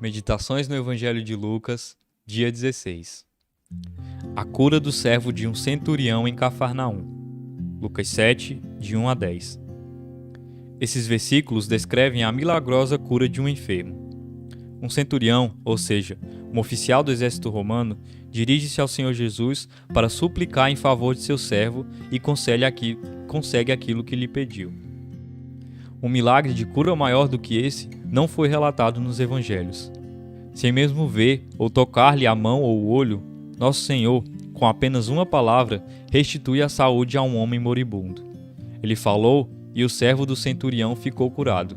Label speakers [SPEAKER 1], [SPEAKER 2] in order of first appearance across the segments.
[SPEAKER 1] Meditações no Evangelho de Lucas, dia 16. A cura do servo de um centurião em Cafarnaum. Lucas 7, de 1 a 10. Esses versículos descrevem a milagrosa cura de um enfermo. Um centurião, ou seja, um oficial do exército romano, dirige-se ao Senhor Jesus para suplicar em favor de seu servo e consegue aquilo que lhe pediu. Um milagre de cura maior do que esse não foi relatado nos evangelhos. Sem mesmo ver ou tocar-lhe a mão ou o olho, nosso Senhor, com apenas uma palavra, restitui a saúde a um homem moribundo. Ele falou e o servo do centurião ficou curado.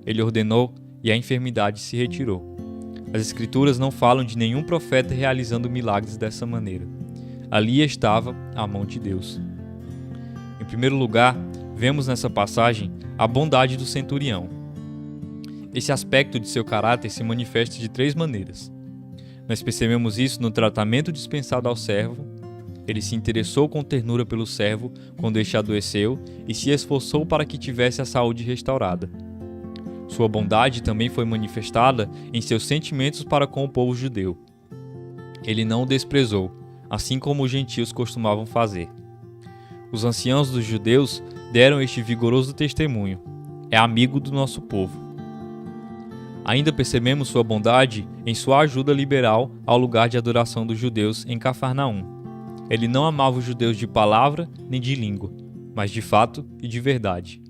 [SPEAKER 1] Ele ordenou e a enfermidade se retirou. As Escrituras não falam de nenhum profeta realizando milagres dessa maneira. Ali estava a mão de Deus. Em primeiro lugar, vemos nessa passagem a bondade do centurião. Esse aspecto de seu caráter se manifesta de três maneiras. Nós percebemos isso no tratamento dispensado ao servo. Ele se interessou com ternura pelo servo quando este adoeceu e se esforçou para que tivesse a saúde restaurada. Sua bondade também foi manifestada em seus sentimentos para com o povo judeu. Ele não o desprezou, assim como os gentios costumavam fazer. Os anciãos dos judeus deram este vigoroso testemunho: é amigo do nosso povo. Ainda percebemos sua bondade em sua ajuda liberal ao lugar de adoração dos judeus em Cafarnaum. Ele não amava os judeus de palavra nem de língua, mas de fato e de verdade.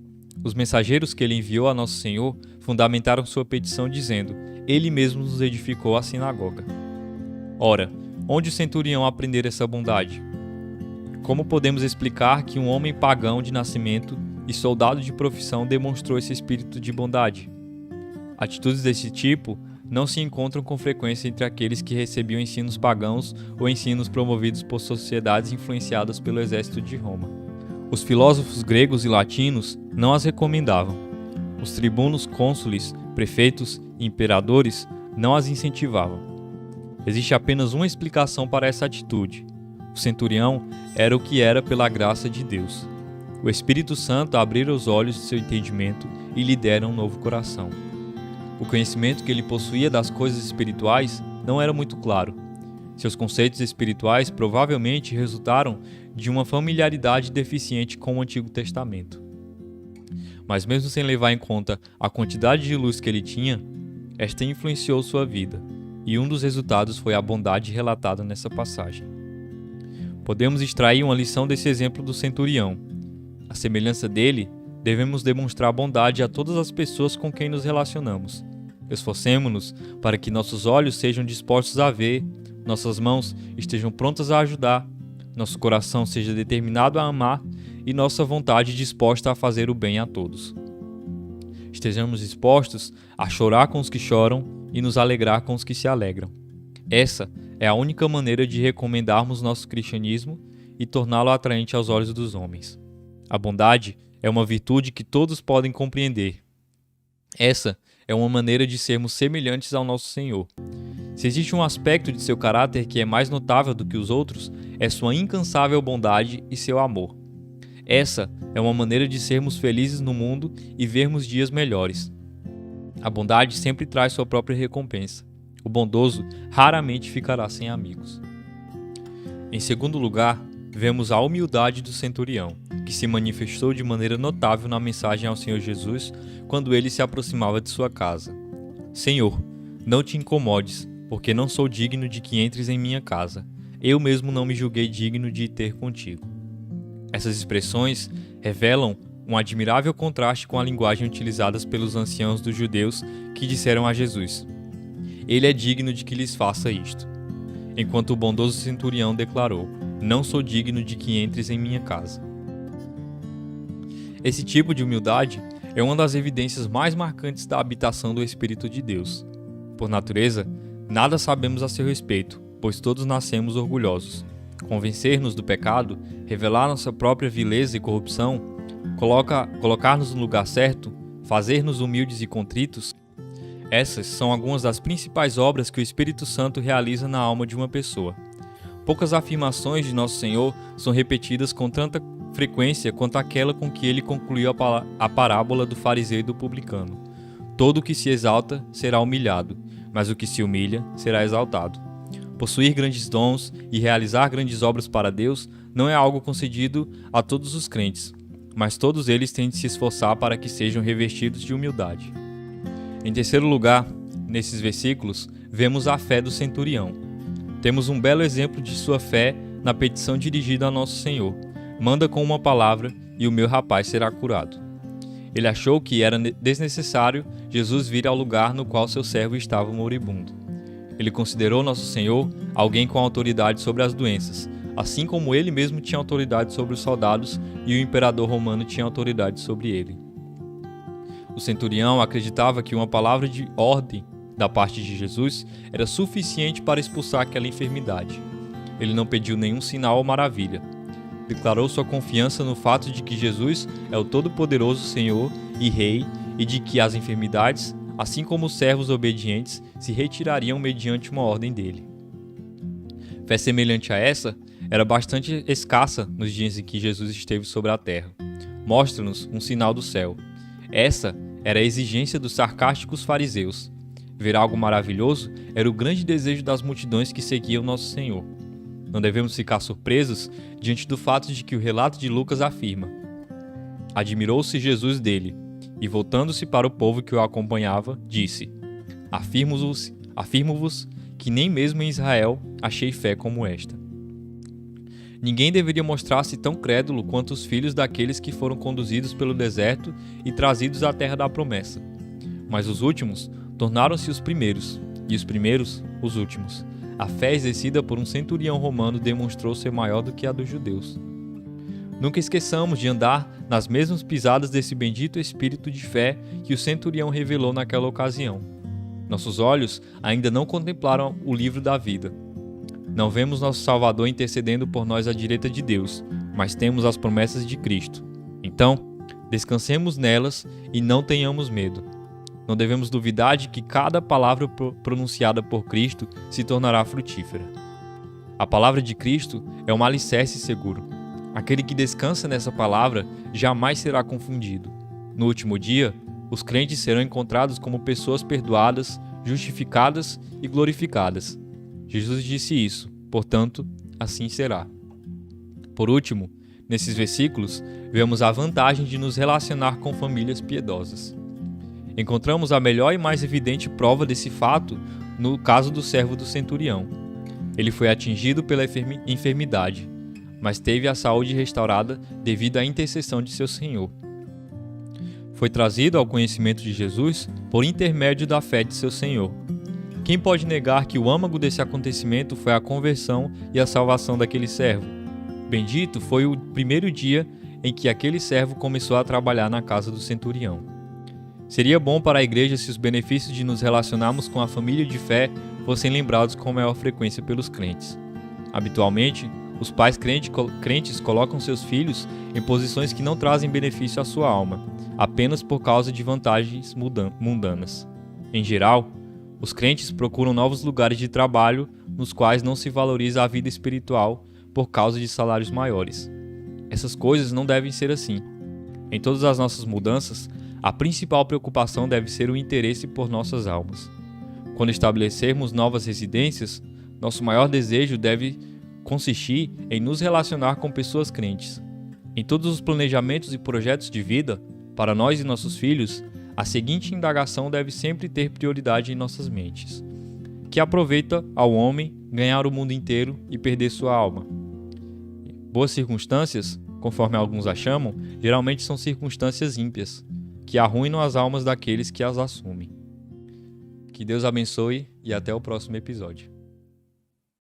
[SPEAKER 1] Os mensageiros que ele enviou a Nosso Senhor fundamentaram sua petição dizendo: ele mesmo nos edificou a sinagoga. Ora, onde o centurião aprendera essa bondade? Como podemos explicar que um homem pagão de nascimento e soldado de profissão demonstrou esse espírito de bondade? Atitudes desse tipo não se encontram com frequência entre aqueles que recebiam ensinos pagãos ou ensinos promovidos por sociedades influenciadas pelo exército de Roma. Os filósofos gregos e latinos não as recomendavam. Os tribunos, cônsules, prefeitos e imperadores não as incentivavam. Existe apenas uma explicação para essa atitude. O centurião era o que era pela graça de Deus. O Espírito Santo abrira os olhos de seu entendimento e lhe dera um novo coração. O conhecimento que ele possuía das coisas espirituais não era muito claro. Seus conceitos espirituais provavelmente resultaram de uma familiaridade deficiente com o Antigo Testamento. Mas mesmo sem levar em conta a quantidade de luz que ele tinha, esta influenciou sua vida, e um dos resultados foi a bondade relatada nessa passagem. Podemos extrair uma lição desse exemplo do centurião. À semelhança dele, devemos demonstrar bondade a todas as pessoas com quem nos relacionamos. Esforcemo-nos para que nossos olhos sejam dispostos a ver, nossas mãos estejam prontas a ajudar, nosso coração seja determinado a amar e nossa vontade disposta a fazer o bem a todos. Estejamos dispostos a chorar com os que choram e nos alegrar com os que se alegram. Essa é a única maneira de recomendarmos nosso cristianismo e torná-lo atraente aos olhos dos homens. A bondade é uma virtude que todos podem compreender. Essa é uma maneira de sermos semelhantes ao nosso Senhor. Se existe um aspecto de seu caráter que é mais notável do que os outros, é sua incansável bondade e seu amor. Essa é uma maneira de sermos felizes no mundo e vermos dias melhores. A bondade sempre traz sua própria recompensa. O bondoso raramente ficará sem amigos. Em segundo lugar, vemos a humildade do centurião, que se manifestou de maneira notável na mensagem ao Senhor Jesus quando ele se aproximava de sua casa. Senhor, não te incomodes, porque não sou digno de que entres em minha casa. Eu mesmo não me julguei digno de ir ter contigo. Essas expressões revelam um admirável contraste com a linguagem utilizada pelos anciãos dos judeus que disseram a Jesus: ele é digno de que lhes faça isto. Enquanto o bondoso centurião declarou: não sou digno de que entres em minha casa. Esse tipo de humildade é uma das evidências mais marcantes da habitação do Espírito de Deus. Por natureza, nada sabemos a seu respeito, pois todos nascemos orgulhosos. Convencer-nos do pecado, revelar nossa própria vileza e corrupção, colocar-nos no lugar certo, fazer-nos humildes e contritos, essas são algumas das principais obras que o Espírito Santo realiza na alma de uma pessoa. Poucas afirmações de Nosso Senhor são repetidas com tanta frequência quanto aquela com que ele concluiu a parábola do fariseu e do publicano. Todo o que se exalta será humilhado, mas o que se humilha será exaltado. Possuir grandes dons e realizar grandes obras para Deus não é algo concedido a todos os crentes, mas todos eles têm de se esforçar para que sejam revestidos de humildade. Em terceiro lugar, nesses versículos, vemos a fé do centurião. Temos um belo exemplo de sua fé na petição dirigida a Nosso Senhor. Manda com uma palavra e o meu rapaz será curado. Ele achou que era desnecessário Jesus vir ao lugar no qual seu servo estava moribundo. Ele considerou Nosso Senhor alguém com autoridade sobre as doenças, assim como ele mesmo tinha autoridade sobre os soldados e o imperador romano tinha autoridade sobre ele. O centurião acreditava que uma palavra de ordem da parte de Jesus era suficiente para expulsar aquela enfermidade. Ele não pediu nenhum sinal ou maravilha. Declarou sua confiança no fato de que Jesus é o Todo-Poderoso Senhor e Rei e de que as enfermidades, assim como os servos obedientes, se retirariam mediante uma ordem dele. Fé semelhante a essa era bastante escassa nos dias em que Jesus esteve sobre a terra. Mostra-nos um sinal do céu. Essa era a exigência dos sarcásticos fariseus. Ver algo maravilhoso era o grande desejo das multidões que seguiam Nosso Senhor. Não devemos ficar surpresos diante do fato de que o relato de Lucas afirma: admirou-se Jesus dele, e voltando-se para o povo que o acompanhava, disse: Afirmo-vos que nem mesmo em Israel achei fé como esta. Ninguém deveria mostrar-se tão crédulo quanto os filhos daqueles que foram conduzidos pelo deserto e trazidos à terra da promessa. Mas os últimos tornaram-se os primeiros, e os primeiros os últimos. A fé exercida por um centurião romano demonstrou ser maior do que a dos judeus. Nunca esqueçamos de andar nas mesmas pisadas desse bendito espírito de fé que o centurião revelou naquela ocasião. Nossos olhos ainda não contemplaram o livro da vida. Não vemos nosso Salvador intercedendo por nós à direita de Deus, mas temos as promessas de Cristo. Então, descansemos nelas e não tenhamos medo. Não devemos duvidar de que cada palavra pronunciada por Cristo se tornará frutífera. A palavra de Cristo é um alicerce seguro. Aquele que descansa nessa palavra jamais será confundido. No último dia, os crentes serão encontrados como pessoas perdoadas, justificadas e glorificadas. Jesus disse isso, portanto, assim será. Por último, nesses versículos, vemos a vantagem de nos relacionar com famílias piedosas. Encontramos a melhor e mais evidente prova desse fato no caso do servo do centurião. Ele foi atingido pela enfermidade, mas teve a saúde restaurada devido à intercessão de seu Senhor. Foi trazido ao conhecimento de Jesus por intermédio da fé de seu Senhor. Quem pode negar que o âmago desse acontecimento foi a conversão e a salvação daquele servo? Bendito foi o primeiro dia em que aquele servo começou a trabalhar na casa do centurião. Seria bom para a igreja se os benefícios de nos relacionarmos com a família de fé fossem lembrados com maior frequência pelos crentes. Habitualmente, os pais crentes colocam seus filhos em posições que não trazem benefício à sua alma, apenas por causa de vantagens mundanas. Em geral, os crentes procuram novos lugares de trabalho nos quais não se valoriza a vida espiritual por causa de salários maiores. Essas coisas não devem ser assim. Em todas as nossas mudanças, a principal preocupação deve ser o interesse por nossas almas. Quando estabelecermos novas residências, nosso maior desejo deve consistir em nos relacionar com pessoas crentes. Em todos os planejamentos e projetos de vida, para nós e nossos filhos, a seguinte indagação deve sempre ter prioridade em nossas mentes: que aproveita ao homem ganhar o mundo inteiro e perder sua alma? Boas circunstâncias, conforme alguns a chamam, geralmente são circunstâncias ímpias, que arruinam as almas daqueles que as assumem. Que Deus abençoe e até o próximo episódio.